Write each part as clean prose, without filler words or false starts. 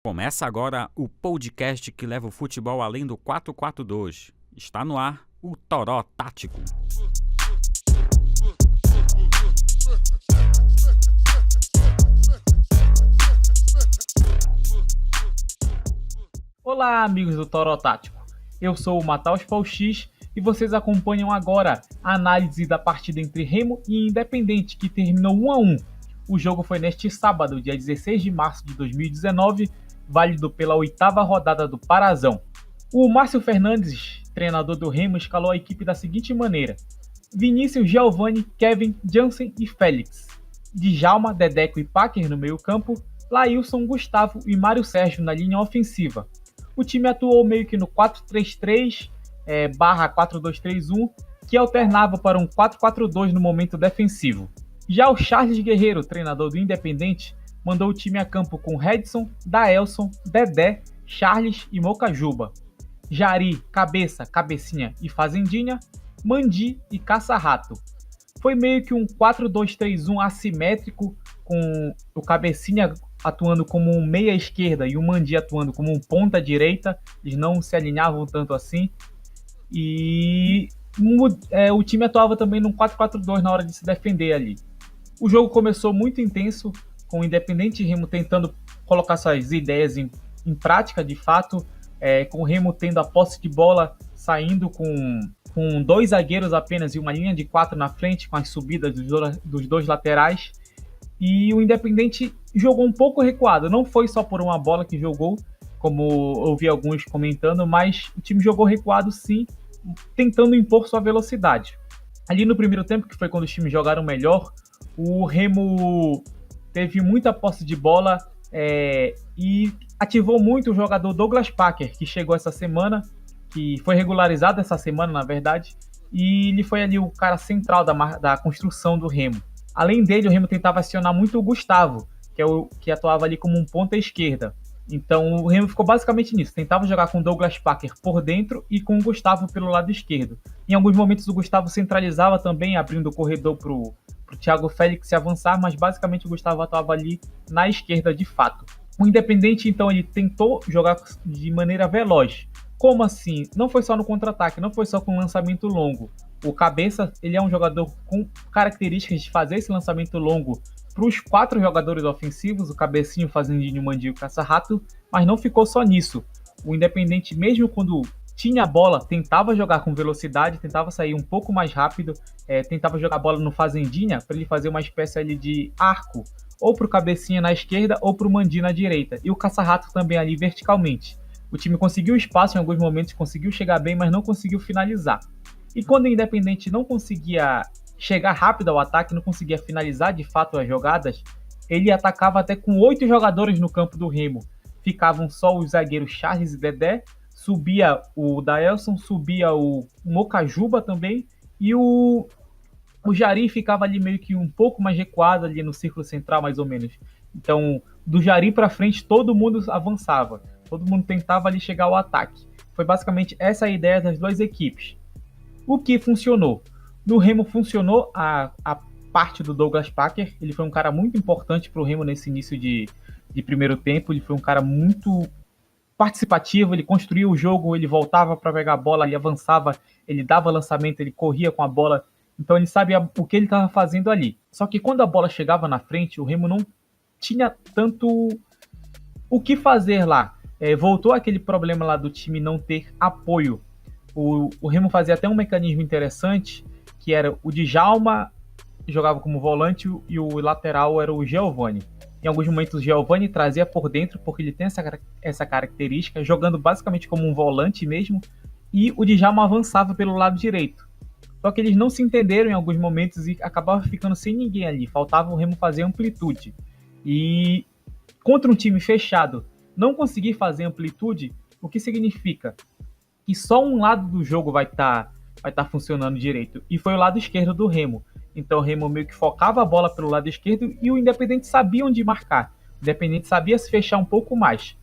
Começa agora o podcast que leva o futebol além do 4-4-2. Está no ar o Toró Tático. Olá, amigos do Toró Tático. Eu sou o Mataus Paul X e vocês acompanham agora a análise da partida entre Remo e Independente, que terminou 1-1. O jogo foi neste sábado, dia 16 de março de 2019, válido pela 8ª rodada do Parazão. O Márcio Fernandes, treinador do Remo, escalou a equipe da seguinte maneira: Vinícius, Giovani, Kevin, Jansen e Félix, Djalma, Dedeco e Packer no meio campo, Lailson, Gustavo e Mário Sérgio na linha ofensiva. O time atuou meio que no 4-3-3 barra 4-2-3-1, que alternava para um 4-4-2 no momento defensivo. Já o Charles Guerreiro, treinador do Independente, mandou o time a campo com Redson, Daelson, Dedé, Charles e Mocajuba, Jari, Cabeça, Cabecinha e Fazendinha, Mandi e Caça-Rato. Foi meio que um 4-2-3-1 assimétrico, com o Cabecinha atuando como um meia esquerda e o Mandi atuando como um ponta direita. Eles não se alinhavam tanto assim. E o time atuava também num 4-4-2 na hora de se defender ali. O jogo começou muito intenso, com o Independente e Remo tentando colocar suas ideias em prática, de fato, com o Remo tendo a posse de bola, saindo com 2 zagueiros apenas e uma linha de 4 na frente, com as subidas dos 2 laterais. E o Independente jogou um pouco recuado, não foi só por uma bola que jogou, como ouvi alguns comentando, mas o time jogou recuado sim, tentando impor sua velocidade. Ali no primeiro tempo, que foi quando os times jogaram melhor, o Remo teve muita posse de bola e ativou muito o jogador Douglas Packer, que chegou essa semana, que foi regularizado essa semana, na verdade, e ele foi ali o cara central da construção do Remo. Além dele, o Remo tentava acionar muito o Gustavo, que atuava ali como um ponta esquerda. Então o Remo ficou basicamente nisso, tentava jogar com o Douglas Packer por dentro e com o Gustavo pelo lado esquerdo. Em alguns momentos o Gustavo centralizava também, abrindo o corredor para o Thiago Félix se avançar, mas basicamente o Gustavo atuava ali na esquerda de fato. O Independente, então, ele tentou jogar de maneira veloz. Como assim? Não foi só no contra-ataque, não foi só com lançamento longo. O Cabeça, ele é um jogador com características de fazer esse lançamento longo para os 4 jogadores ofensivos, o Cabecinho, Fazendinho, Mandinho e Caça-Rato, mas não ficou só nisso. O Independente, mesmo quando tinha a bola, tentava jogar com velocidade, tentava sair um pouco mais rápido, tentava jogar a bola no Fazendinha para ele fazer uma espécie ali de arco, ou para o Cabecinha na esquerda ou para o Mandi na direita, e o Caça-Rato também ali verticalmente. O time conseguiu espaço em alguns momentos, conseguiu chegar bem, mas não conseguiu finalizar. E quando o Independente não conseguia chegar rápido ao ataque, não conseguia finalizar de fato as jogadas, ele atacava até com 8 jogadores no campo do Remo. Ficavam só os zagueiros Charles e Dedé, subia o Daelson, subia o Mocajuba também, e o Jari ficava ali meio que um pouco mais recuado ali no círculo central, mais ou menos. Então, do Jari para frente, todo mundo avançava, todo mundo tentava ali chegar ao ataque. Foi basicamente essa a ideia das duas equipes. O que funcionou? No Remo funcionou a parte do Douglas Packer. Ele foi um cara muito importante para o Remo nesse início de primeiro tempo. Ele foi um cara muito participativo, ele construía o jogo, ele voltava para pegar a bola, ele avançava, ele dava lançamento, ele corria com a bola. Então ele sabia o que ele estava fazendo ali. Só que quando a bola chegava na frente, o Remo não tinha tanto o que fazer lá. Voltou aquele problema lá do time não ter apoio. O Remo fazia até um mecanismo interessante, que era o Djalma jogava como volante e o lateral era o Giovani. Em alguns momentos o Giovani trazia por dentro, porque ele tem essa característica, jogando basicamente como um volante mesmo, e o Djalma avançava pelo lado direito. Só que eles não se entenderam em alguns momentos e acabava ficando sem ninguém ali, faltava o Remo fazer amplitude. E contra um time fechado, não conseguir fazer amplitude, o que significa? Que só um lado do jogo vai estar funcionando direito, e foi o lado esquerdo do Remo. Então o Remo meio que focava a bola pelo lado esquerdo e o Independente sabia onde marcar. O Independente sabia se fechar um pouco mais.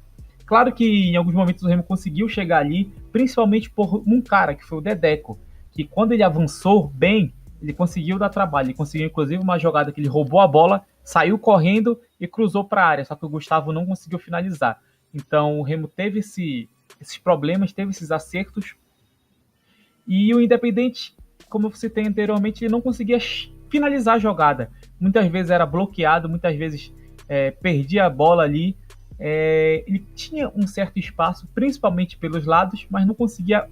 Claro que em alguns momentos o Remo conseguiu chegar ali, principalmente por um cara, que foi o Dedeco, que quando ele avançou bem, ele conseguiu dar trabalho. Ele conseguiu inclusive uma jogada que ele roubou a bola, saiu correndo e cruzou para a área, só que o Gustavo não conseguiu finalizar. Então o Remo teve esses problemas, teve esses acertos, e o Independente, como eu citei anteriormente, ele não conseguia finalizar a jogada. Muitas vezes era bloqueado, muitas vezes perdia a bola ali. Ele tinha um certo espaço, principalmente pelos lados, mas não conseguia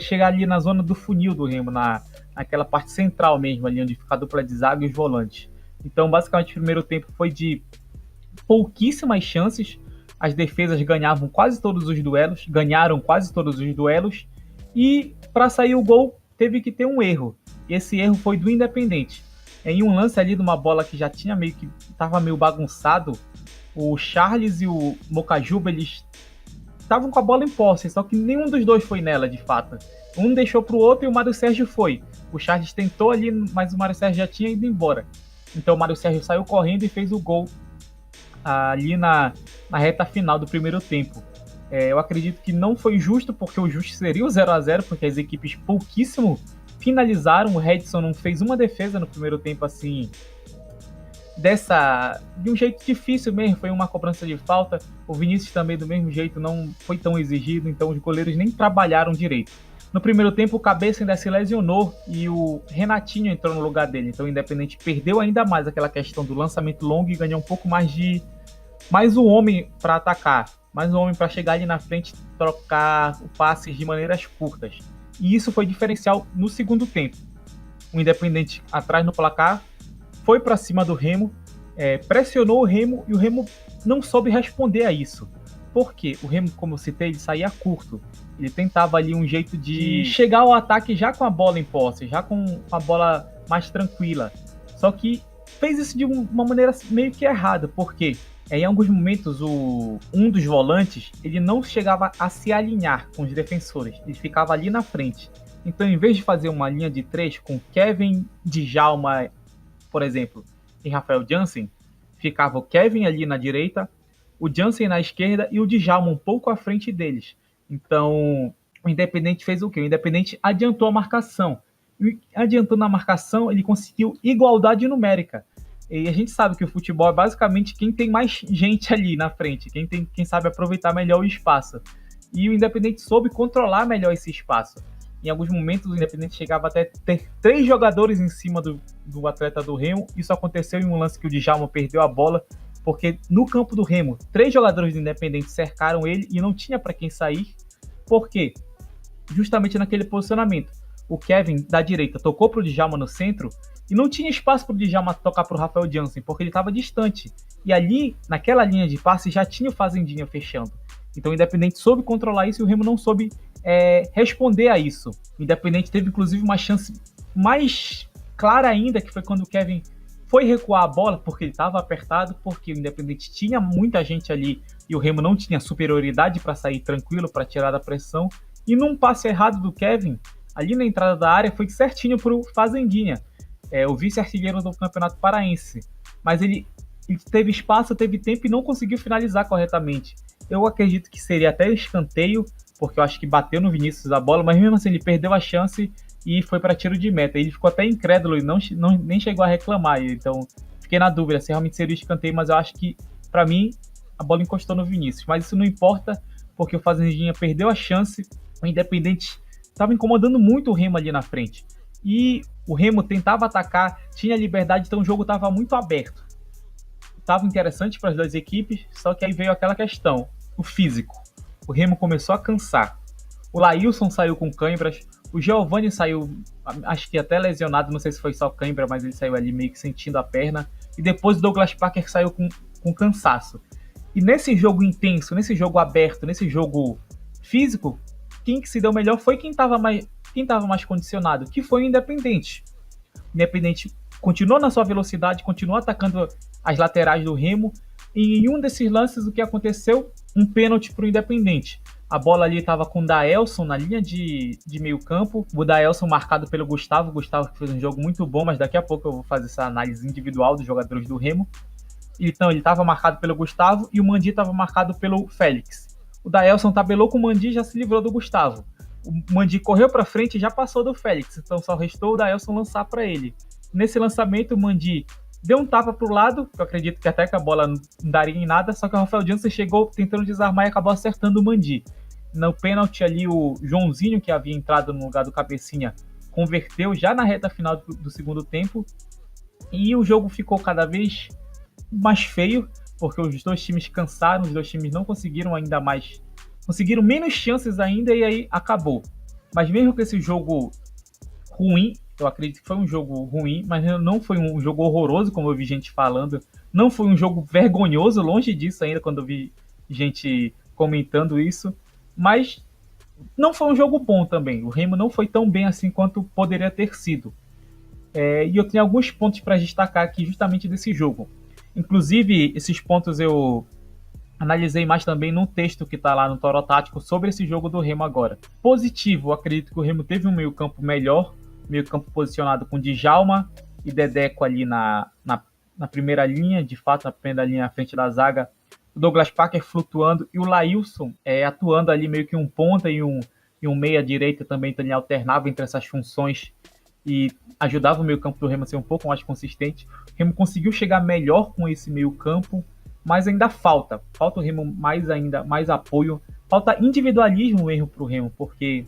chegar ali na zona do funil do Remo, naquela parte central mesmo, ali onde fica a dupla de zaga e os volantes. Então, basicamente, o primeiro tempo foi de pouquíssimas chances. As defesas ganharam quase todos os duelos, e para sair o gol teve que ter um erro. E esse erro foi do Independente. Em um lance ali de uma bola que já tinha estava meio bagunçado, o Charles e o Mocajuba, eles estavam com a bola em posse, só que nenhum dos dois foi nela, de fato. Um deixou pro outro e o Mário Sérgio foi. O Charles tentou ali, mas o Mário Sérgio já tinha ido embora. Então o Mário Sérgio saiu correndo e fez o gol ali na reta final do primeiro tempo. Eu acredito que não foi justo, porque o justo seria o 0-0, porque as equipes pouquíssimo finalizaram. O Redson não fez uma defesa no primeiro tempo, assim, de um jeito difícil mesmo, foi uma cobrança de falta. O Vinícius também, do mesmo jeito, não foi tão exigido, então os goleiros nem trabalharam direito. No primeiro tempo, o Cabeça ainda se lesionou e o Renatinho entrou no lugar dele, então o Independente perdeu ainda mais aquela questão do lançamento longo e ganhou um pouco mais um homem para atacar, mais um homem para chegar ali na frente, trocar o passe de maneiras curtas. E isso foi diferencial no segundo tempo. O Independente atrás no placar, foi para cima do Remo, pressionou o Remo, e o Remo não soube responder a isso. Por quê? O Remo, como eu citei, ele saía curto. Ele tentava ali um jeito de chegar ao ataque já com a bola em posse, já com a bola mais tranquila. Só que fez isso de uma maneira meio que errada, porque em alguns momentos um dos volantes ele não chegava a se alinhar com os defensores, ele ficava ali na frente. Então, em vez de fazer uma linha de 3 com Kevin, Djalma, por exemplo, e Rafael Jansen, ficava o Kevin ali na direita, o Jansen na esquerda e o Djalma um pouco à frente deles. Então, o Independente fez o quê? O Independente adiantou a marcação. E adiantando a marcação, ele conseguiu igualdade numérica. E a gente sabe que o futebol é basicamente quem tem mais gente ali na frente, quem sabe aproveitar melhor o espaço. E o Independente soube controlar melhor esse espaço. Em alguns momentos, o Independente chegava até ter 3 jogadores em cima do atleta do Remo. Isso aconteceu em um lance que o Djalma perdeu a bola, porque no campo do Remo, 3 jogadores do Independente cercaram ele e não tinha para quem sair. Por quê? Justamente naquele posicionamento. O Kevin, da direita, tocou para o Djalma no centro e não tinha espaço para o Djalma tocar para o Rafael Jansen, porque ele estava distante. E ali, naquela linha de passe, já tinha o Fazendinha fechando. Então o Independente soube controlar isso e o Remo não soube responder a isso. O Independente teve, inclusive, uma chance mais clara ainda, que foi quando o Kevin foi recuar a bola, porque ele estava apertado, porque o Independente tinha muita gente ali e o Remo não tinha superioridade para sair tranquilo, para tirar da pressão. E num passe errado do Kevin, ali na entrada da área, foi certinho para o Fazendinha, o vice-artilheiro do Campeonato Paraense. Mas ele teve espaço, teve tempo e não conseguiu finalizar corretamente. Eu acredito que seria até escanteio, porque eu acho que bateu no Vinícius a bola, mas mesmo assim ele perdeu a chance e foi para tiro de meta. Ele ficou até incrédulo e nem chegou a reclamar. Então fiquei na dúvida se realmente seria escanteio, mas eu acho que, para mim, a bola encostou no Vinícius. Mas isso não importa, porque o Fazendinha perdeu a chance. O Independente estava incomodando muito o Remo ali na frente. E o Remo tentava atacar, tinha liberdade, então o jogo estava muito aberto. Estava interessante para as duas equipes, só que aí veio aquela questão, o físico. O Remo começou a cansar. O Laílson saiu com câimbras, o Giovani saiu, acho que até lesionado, não sei se foi só câimbra, mas ele saiu ali meio que sentindo a perna. E depois o Douglas Parker saiu com cansaço. E nesse jogo intenso, nesse jogo aberto, nesse jogo físico, quem que se deu melhor foi quem estava mais condicionado, que foi o Independente. O Independente continuou na sua velocidade, continuou atacando as laterais do Remo, e em um desses lances o que aconteceu? Um pênalti para o Independente. A bola ali estava com o Daelson na linha de meio campo, o Daelson marcado pelo Gustavo que fez um jogo muito bom, mas daqui a pouco eu vou fazer essa análise individual dos jogadores do Remo. Então ele estava marcado pelo Gustavo e o Mandi estava marcado pelo Félix. O Daelson tabelou com o Mandi e já se livrou do Gustavo. O Mandi correu para frente e já passou do Félix, então só restou o Daelson lançar para ele. Nesse lançamento, o Mandi deu um tapa pro lado, que eu acredito que até que a bola não daria em nada, só que o Rafael Jansen chegou tentando desarmar e acabou acertando o Mandi. No pênalti ali, o Joãozinho, que havia entrado no lugar do Cabecinha, converteu já na reta final do segundo tempo, e o jogo ficou cada vez mais feio, porque os dois times cansaram, os dois times não conseguiram ainda mais, conseguiram menos chances ainda, e aí acabou. Mas mesmo com esse jogo ruim, eu acredito que foi um jogo ruim, mas não foi um jogo horroroso, como eu vi gente falando. Não foi um jogo vergonhoso, longe disso ainda, quando eu vi gente comentando isso. Mas não foi um jogo bom também. O Remo não foi tão bem assim quanto poderia ter sido. E eu tenho alguns pontos para destacar aqui justamente desse jogo. Inclusive, esses pontos eu analisei mais também no texto que está lá no Toro Tático sobre esse jogo do Remo agora. Positivo, eu acredito que o Remo teve um meio-campo melhor, meio-campo posicionado com Djalma e Dedeco ali na primeira linha, de fato, na primeira linha à frente da zaga. O Douglas Parker flutuando e o Lailson atuando ali meio que um ponta e um meia-direita também, então ele alternava entre essas funções e ajudava o meio-campo do Remo a ser um pouco mais consistente. O Remo conseguiu chegar melhor com esse meio-campo, mas ainda falta o Remo mais apoio, falta individualismo mesmo para o Remo, porque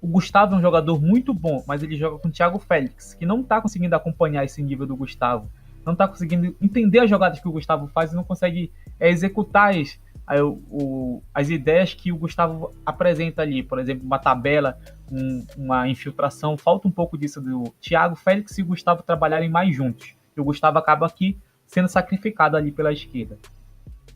o Gustavo é um jogador muito bom, mas ele joga com o Thiago Félix, que não está conseguindo acompanhar esse nível do Gustavo, não está conseguindo entender as jogadas que o Gustavo faz e não consegue executar as ideias que o Gustavo apresenta ali, por exemplo, uma tabela, uma infiltração. Falta um pouco disso do Thiago Félix e o Gustavo trabalharem mais juntos, e o Gustavo acaba aqui sendo sacrificado ali pela esquerda.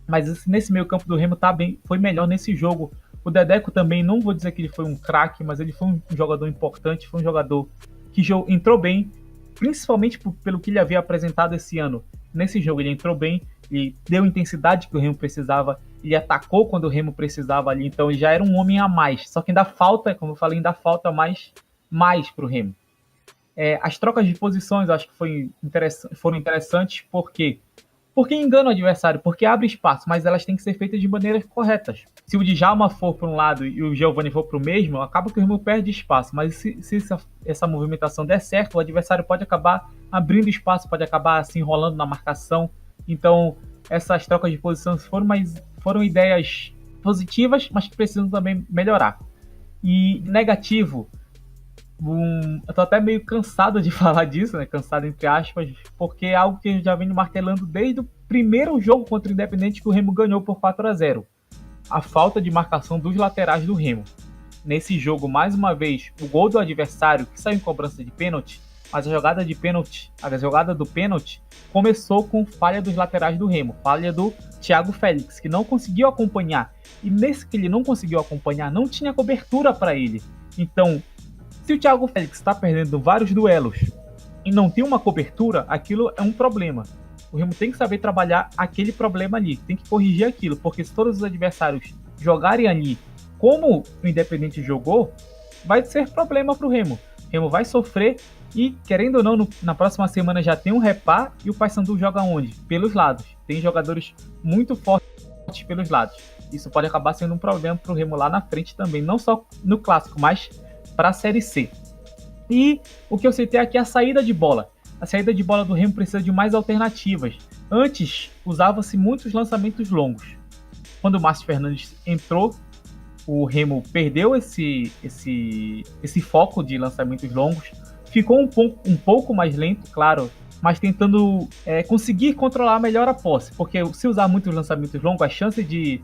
Mas nesse meio campo do Remo foi melhor nesse jogo. O Dedeco também, não vou dizer que ele foi um craque, mas ele foi um jogador importante, foi um jogador que entrou bem, principalmente pelo que ele havia apresentado esse ano. Nesse jogo ele entrou bem, ele deu a intensidade que o Remo precisava, ele atacou quando o Remo precisava ali, então ele já era um homem a mais. Só que ainda falta, como eu falei, ainda falta mais para o Remo. As trocas de posições eu acho que foram interessantes, porque engana o adversário, porque abre espaço, mas elas têm que ser feitas de maneiras corretas. Se o Djalma for para um lado e o Giovani for para o mesmo, acaba que o Remo perde espaço, mas se essa movimentação der certo, o adversário pode acabar abrindo espaço, pode acabar se enrolando na marcação. Então, essas trocas de posições foram ideias positivas, mas que precisam também melhorar. E negativo, eu tô até meio cansado de falar disso, né? Cansado entre aspas, porque é algo que eu já venho martelando desde o primeiro jogo contra o Independente, que o Remo ganhou por 4-0. A falta de marcação dos laterais do Remo. Nesse jogo, mais uma vez, o gol do adversário, que saiu em cobrança de pênalti, mas a jogada do pênalti começou com falha dos laterais do Remo, falha do Thiago Félix, que não conseguiu acompanhar. E nesse que ele não conseguiu acompanhar, não tinha cobertura para ele. Então, se o Thiago Félix está perdendo vários duelos e não tem uma cobertura, aquilo é um problema. O Remo tem que saber trabalhar aquele problema ali, tem que corrigir aquilo, porque se todos os adversários jogarem ali como o Independente jogou, vai ser problema para o Remo. O Remo vai sofrer e, querendo ou não, na próxima semana já tem um Repá e o Paysandu joga onde? Pelos lados. Tem jogadores muito fortes pelos lados. Isso pode acabar sendo um problema para o Remo lá na frente também, não só no Clássico, mas para a Série C. E o que eu citei aqui é a saída de bola. A saída de bola do Remo precisa de mais alternativas. Antes, usava-se muitos lançamentos longos. Quando o Márcio Fernandes entrou, o Remo perdeu esse foco de lançamentos longos. Ficou um pouco mais lento, claro, mas tentando conseguir controlar melhor a posse. Porque se usar muitos lançamentos longos, a chance de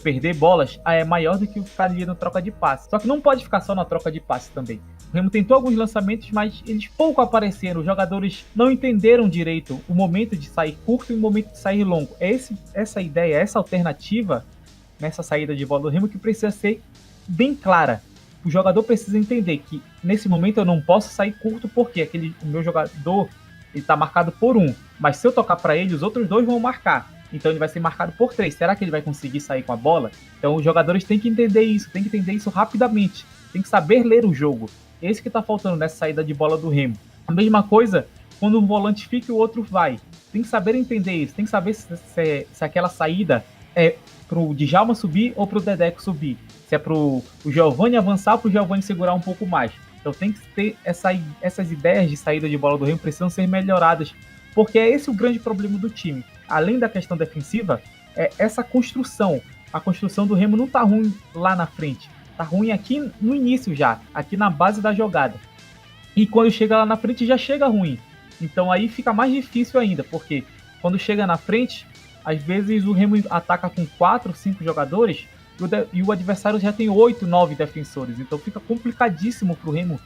perder bolas é maior do que ficar ali na troca de passe. Só que não pode ficar só na troca de passe também. O Remo tentou alguns lançamentos, mas eles pouco apareceram. Os jogadores não entenderam direito o momento de sair curto e o momento de sair longo. É essa ideia, essa alternativa nessa saída de bola do Remo que precisa ser bem clara. O jogador precisa entender que nesse momento eu não posso sair curto porque o meu jogador está marcado por 1, mas se eu tocar para ele, os outros 2 vão marcar. Então ele vai ser marcado por 3. Será que ele vai conseguir sair com a bola? Então os jogadores têm que entender isso rapidamente. Tem que saber ler o jogo. É isso que está faltando nessa saída de bola do Remo. A mesma coisa quando um volante fica e o outro vai. Tem que saber entender isso. Tem que saber se aquela saída é pro Djalma subir ou pro Dedeco subir. Se é pro o Giovani avançar ou pro Giovani segurar um pouco mais. Então tem que ter essas ideias de saída de bola do Remo precisam ser melhoradas porque é esse o grande problema do time. Além da questão defensiva, é essa construção. A construção do Remo não tá ruim lá na frente, tá ruim aqui no início já, aqui na base da jogada. E quando chega lá na frente já chega ruim. Então aí fica mais difícil ainda, porque quando chega na frente, às vezes o Remo ataca com 4, 5 jogadores e o adversário já tem 8, 9 defensores. Então fica complicadíssimo pro Remo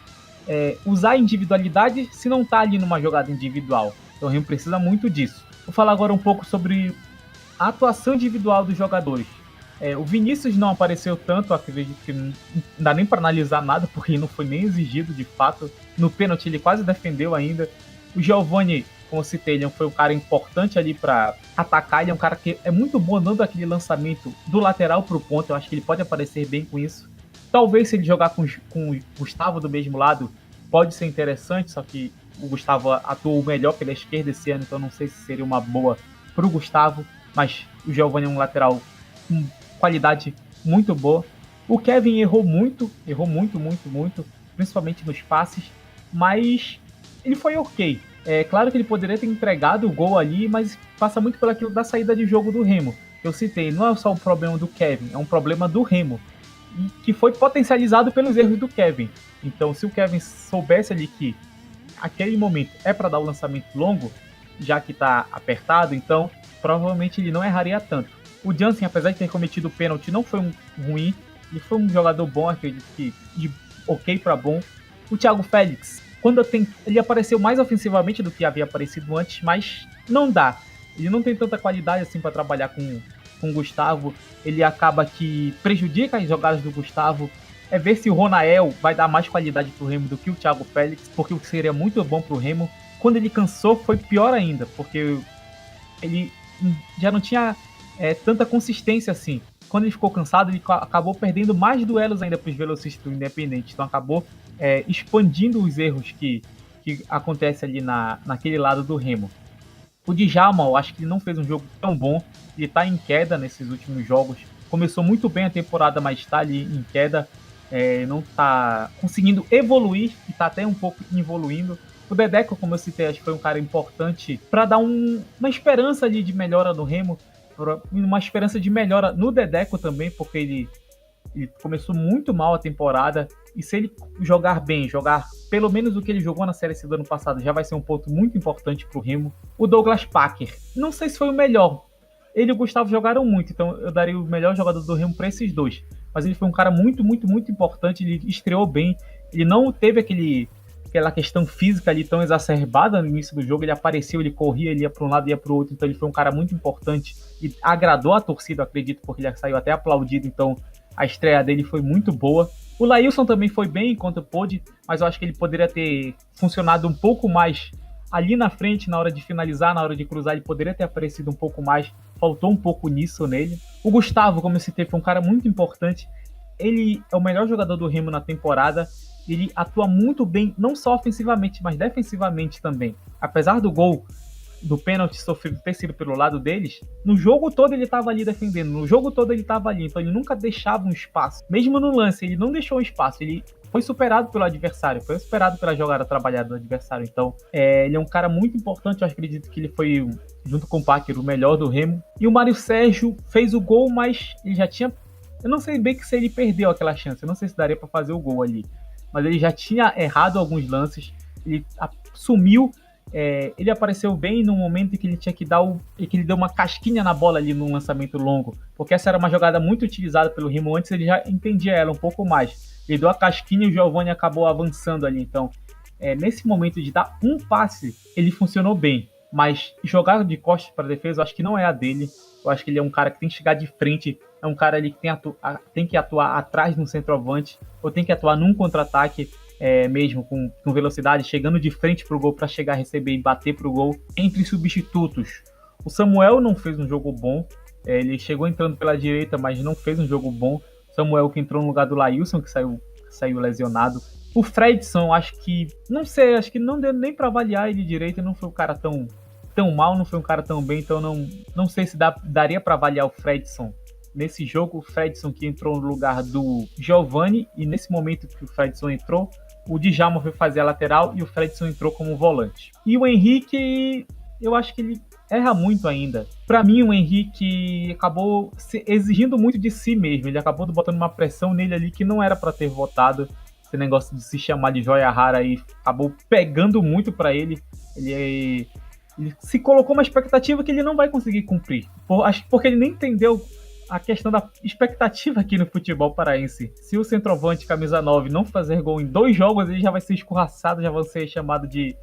usar a individualidade se não tá ali numa jogada individual. Então o Remo precisa muito disso. Vou falar agora um pouco sobre a atuação individual dos jogadores. O Vinícius não apareceu tanto, acredito que não dá nem para analisar nada, porque não foi nem exigido de fato. No pênalti ele quase defendeu ainda. O Giovani, como eu citei, ele foi um cara importante ali para atacar. Ele é um cara que é muito bom dando aquele lançamento do lateral para o ponto. Eu acho que ele pode aparecer bem com isso. Talvez se ele jogar com o Gustavo do mesmo lado, pode ser interessante, só que o Gustavo atuou melhor pela esquerda esse ano, então não sei se seria uma boa para o Gustavo, mas o Giovani é um lateral com qualidade muito boa. O Kevin errou muito, principalmente nos passes, mas ele foi ok. É claro que ele poderia ter entregado o gol ali, mas passa muito pelo aquilo da saída de jogo do Remo. Eu citei, não é só um problema do Kevin, é um problema do Remo, que foi potencializado pelos erros do Kevin. Então, se o Kevin soubesse ali que aquele momento é para dar o lançamento longo, já que está apertado, então provavelmente ele não erraria tanto. O Jansen, apesar de ter cometido o pênalti, não foi ruim, ele foi um jogador bom, acredito que de ok para bom. O Thiago Félix, ele apareceu mais ofensivamente do que havia aparecido antes, mas não dá. Ele não tem tanta qualidade assim para trabalhar com o Gustavo. Ele acaba que prejudica as jogadas do Gustavo. É ver se o Ronael vai dar mais qualidade pro Remo do que o Thiago Félix, porque o que seria muito bom pro Remo. Quando ele cansou foi pior ainda, porque ele já não tinha tanta consistência assim. Quando ele ficou cansado, ele acabou perdendo mais duelos ainda para os velocistas do Independente. Então acabou expandindo os erros que acontecem ali naquele lado do Remo. O Djalma, eu acho que ele não fez um jogo tão bom. Ele está em queda nesses últimos jogos. Começou muito bem a temporada, mas está ali em queda. Não está conseguindo evoluir e está até um pouco evoluindo. O Dedeco, como eu citei, acho que foi um cara importante para dar uma esperança ali de melhora no Remo, uma esperança de melhora no Dedeco também, porque ele começou muito mal a temporada, e se ele jogar bem, jogar pelo menos o que ele jogou na Série C do ano passado, já vai ser um ponto muito importante para o Remo. O Douglas Packer, não sei se foi o melhor. Ele e o Gustavo jogaram muito, então eu daria o melhor jogador do Remo para esses dois. Mas ele foi um cara muito, muito, muito importante, ele estreou bem, ele não teve aquela questão física ali tão exacerbada no início do jogo, ele apareceu, ele corria, ele ia para um lado, ia para o outro, então ele foi um cara muito importante e agradou a torcida, acredito, porque ele saiu até aplaudido, então a estreia dele foi muito boa. O Lailson também foi bem enquanto pôde, mas eu acho que ele poderia ter funcionado um pouco mais ali na frente, na hora de finalizar, na hora de cruzar, ele poderia ter aparecido um pouco mais, faltou um pouco nisso nele. O Gustavo, como eu citei, foi um cara muito importante, ele é o melhor jogador do Remo na temporada, ele atua muito bem, não só ofensivamente, mas defensivamente também. Apesar do gol, do pênalti sofrido ter sido pelo lado deles, no jogo todo ele estava ali defendendo, no jogo todo ele estava ali, então ele nunca deixava um espaço. Mesmo no lance, ele não deixou um espaço, ele foi superado pelo adversário, foi superado pela jogada trabalhada do adversário. Então, ele é um cara muito importante, eu acredito que ele foi, junto com o Packer, o melhor do Remo. E o Mário Sérgio fez o gol, mas ele já tinha... Eu não sei bem que se ele perdeu aquela chance, eu não sei se daria para fazer o gol ali. Mas ele já tinha errado alguns lances, ele sumiu, ele apareceu bem no momento em que ele tinha que que ele deu uma casquinha na bola ali no lançamento longo, porque essa era uma jogada muito utilizada pelo Remo, antes ele já entendia ela um pouco mais. Ele deu a casquinha e o Giovani acabou avançando ali, então nesse momento de dar um passe, ele funcionou bem, mas jogar de costas para a defesa eu acho que não é a dele. Eu acho que ele é um cara que tem que chegar de frente, é um cara ali que tem que atuar atrás no centroavante, ou tem que atuar num contra-ataque mesmo, com velocidade, chegando de frente pro gol para chegar, receber e bater pro gol. Entre substitutos, o Samuel não fez um jogo bom, ele chegou entrando pela direita, mas não fez um jogo bom. Samuel que entrou no lugar do Lailson, que saiu lesionado. O Fredson, acho que não deu nem para avaliar ele direito, ele não foi um cara tão mal, não foi um cara tão bem, então não sei se daria para avaliar o Fredson. Nesse jogo, o Fredson que entrou no lugar do Giovani, e nesse momento que o Fredson entrou, o Djalma foi fazer a lateral e o Fredson entrou como volante. E o Henrique, eu acho que ele erra muito ainda. Para mim, o Henrique acabou exigindo muito de si mesmo. Ele acabou botando uma pressão nele ali que não era para ter votado. Esse negócio de se chamar de joia rara aí acabou pegando muito para ele. Ele se colocou uma expectativa que ele não vai conseguir cumprir. Acho que porque ele nem entendeu a questão da expectativa aqui no futebol paraense. Se o centroavante camisa 9 não fazer gol em 2 jogos, ele já vai ser escorraçado, já vai ser chamado de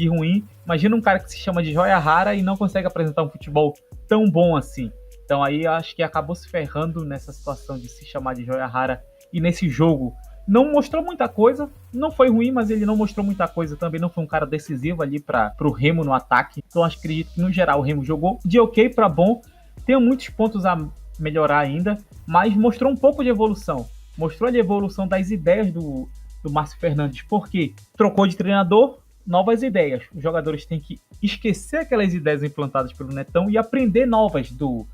ruim. Imagina um cara que se chama de joia rara e não consegue apresentar um futebol tão bom assim. Então aí acho que acabou se ferrando nessa situação de se chamar de joia rara. E nesse jogo não mostrou muita coisa, não foi ruim, mas ele não mostrou muita coisa também, não foi um cara decisivo ali para o Remo no ataque. Então acredito que no geral o Remo jogou de ok para bom, tem muitos pontos a melhorar ainda, mas mostrou um pouco de evolução. Mostrou a evolução das ideias do Márcio Fernandes, porque trocou de treinador, novas ideias. Os jogadores têm que esquecer aquelas ideias implantadas pelo Netão e aprender novas do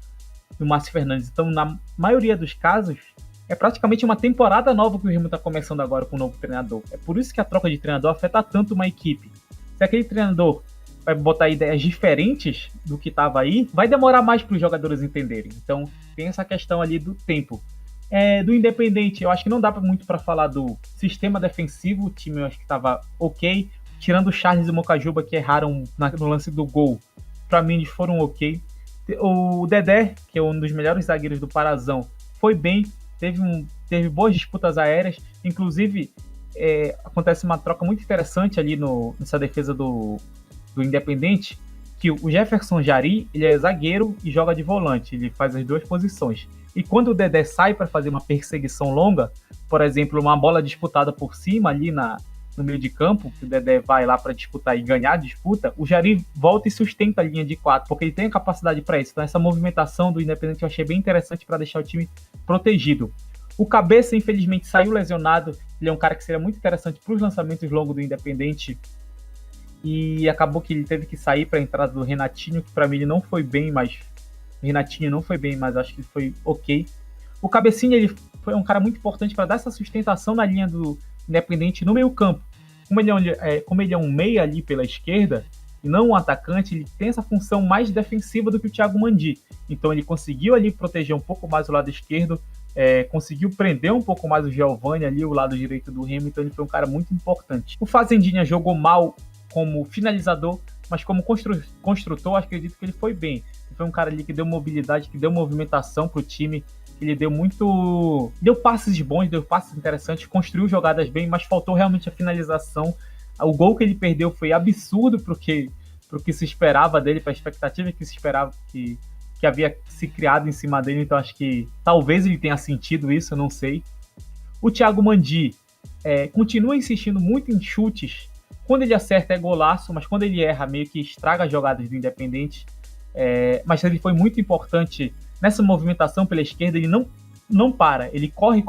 Márcio Fernandes. Então, na maioria dos casos, é praticamente uma temporada nova que o Remo está começando agora com o novo treinador. É por isso que a troca de treinador afeta tanto uma equipe. Se aquele treinador vai botar ideias diferentes do que estava aí, vai demorar mais para os jogadores entenderem. Então, tem essa questão ali do tempo. Do Independente, eu acho que não dá muito para falar do sistema defensivo. O time eu acho que estava ok. Tirando o Charles e o Mocajuba, que erraram no lance do gol, para mim eles foram ok. O Dedé, que é um dos melhores zagueiros do Parazão, foi bem, teve boas disputas aéreas. Inclusive, acontece uma troca muito interessante ali nessa defesa do Independente, que o Jefferson Jari, ele é zagueiro e joga de volante, ele faz as duas posições. E quando o Dedé sai para fazer uma perseguição longa, por exemplo, uma bola disputada por cima ali no meio de campo, que o Dedé vai lá para disputar e ganhar a disputa, o Jari volta e sustenta a linha de 4, porque ele tem a capacidade para isso. Então essa movimentação do Independente eu achei bem interessante para deixar o time protegido. O Cabeça, infelizmente, saiu lesionado. Ele é um cara que seria muito interessante para os lançamentos longos do Independente, e acabou que ele teve que sair para a entrada do Renatinho, que para mim ele não foi bem, mas o Renatinho não foi bem, mas acho que ele foi ok. O Cabecinha, ele foi um cara muito importante para dar essa sustentação na linha do Independente no meio campo. Como ele é um meia ali pela esquerda e não um atacante, ele tem essa função mais defensiva do que o Thiago Mandi. Então ele conseguiu ali proteger um pouco mais o lado esquerdo, conseguiu prender um pouco mais o Giovani ali, o lado direito do Remo, então ele foi um cara muito importante. O Fazendinha jogou mal como finalizador, mas como construtor, acredito que ele foi bem. Ele foi um cara ali que deu mobilidade, que deu movimentação pro time, ele deu passes bons, deu passes interessantes, construiu jogadas bem, mas faltou realmente a finalização. O gol que ele perdeu foi absurdo pro que se esperava dele, para a expectativa que se esperava que havia se criado em cima dele. Então acho que talvez ele tenha sentido isso, eu não sei. O Thiago Mandi continua insistindo muito em chutes. Quando ele acerta é golaço, mas quando ele erra meio que estraga as jogadas do Independente. Mas ele foi muito importante nessa movimentação pela esquerda. Ele não para, ele corre,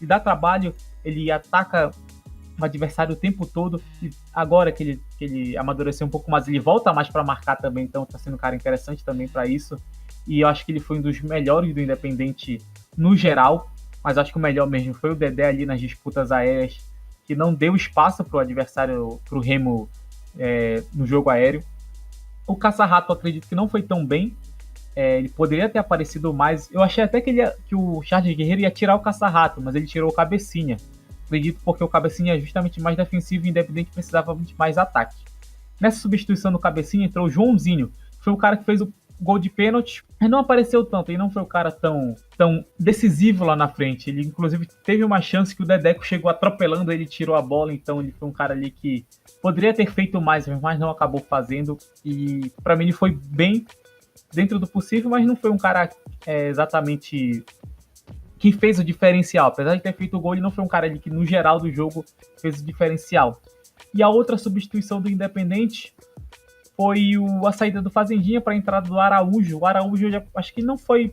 e dá trabalho, ele ataca o adversário o tempo todo. E agora que ele amadureceu um pouco mais, ele volta mais para marcar também, então está sendo um cara interessante também para isso. E eu acho que ele foi um dos melhores do Independente no geral, mas acho que o melhor mesmo foi o Dedé ali nas disputas aéreas, que não deu espaço para o adversário, para o Remo, no jogo aéreo. O Caça-Rato, acredito que não foi tão bem. Ele poderia ter aparecido mais. Eu achei até que o Charles Guerreiro ia tirar o Caça-Rato, mas ele tirou o Cabecinha. Acredito porque o Cabecinha é justamente mais defensivo e Independente precisava de mais ataque. Nessa substituição do Cabecinha entrou o Joãozinho, que foi o cara que fez o gol de pênalti, mas não apareceu tanto, ele não foi o cara tão decisivo lá na frente. Ele inclusive teve uma chance que o Dedeco chegou atropelando, ele tirou a bola, então ele foi um cara ali que poderia ter feito mais, mas não acabou fazendo. E para mim ele foi bem dentro do possível, mas não foi um cara exatamente que fez o diferencial. Apesar de ter feito o gol, ele não foi um cara ali que no geral do jogo fez o diferencial. E a outra substituição do Independente foi a saída do Fazendinha para a entrada do Araújo. O Araújo eu acho que não foi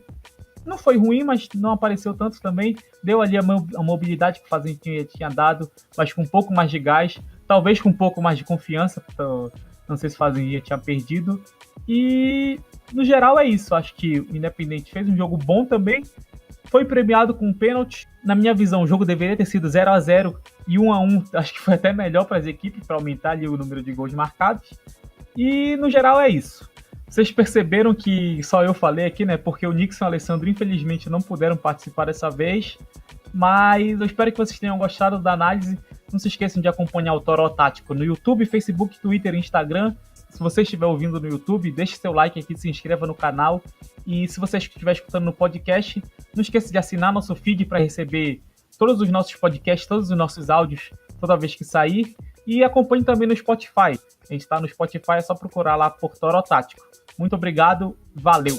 ruim, mas não apareceu tanto também. Deu ali a mobilidade que o Fazendinha tinha dado, mas com um pouco mais de gás, talvez com um pouco mais de confiança. Não sei se o Fazendinha tinha perdido. E no geral é isso. Acho que o Independente fez um jogo bom também. Foi premiado com um pênalti. Na minha visão, o jogo deveria ter sido 0-0 e 1-1. Acho que foi até melhor para as equipes, para aumentar ali o número de gols marcados. E no geral é isso. Vocês perceberam que só eu falei aqui, né? Porque o Nixon e o Alessandro infelizmente não puderam participar dessa vez. Mas eu espero que vocês tenham gostado da análise. Não se esqueçam de acompanhar o Toró Tático no YouTube, Facebook, Twitter e Instagram. Se você estiver ouvindo no YouTube, deixe seu like aqui, se inscreva no canal. E se você estiver escutando no podcast, não esqueça de assinar nosso feed para receber todos os nossos podcasts, todos os nossos áudios, toda vez que sair. E acompanhe também no Spotify. A gente está no Spotify, é só procurar lá por Toró Tático. Muito obrigado, valeu!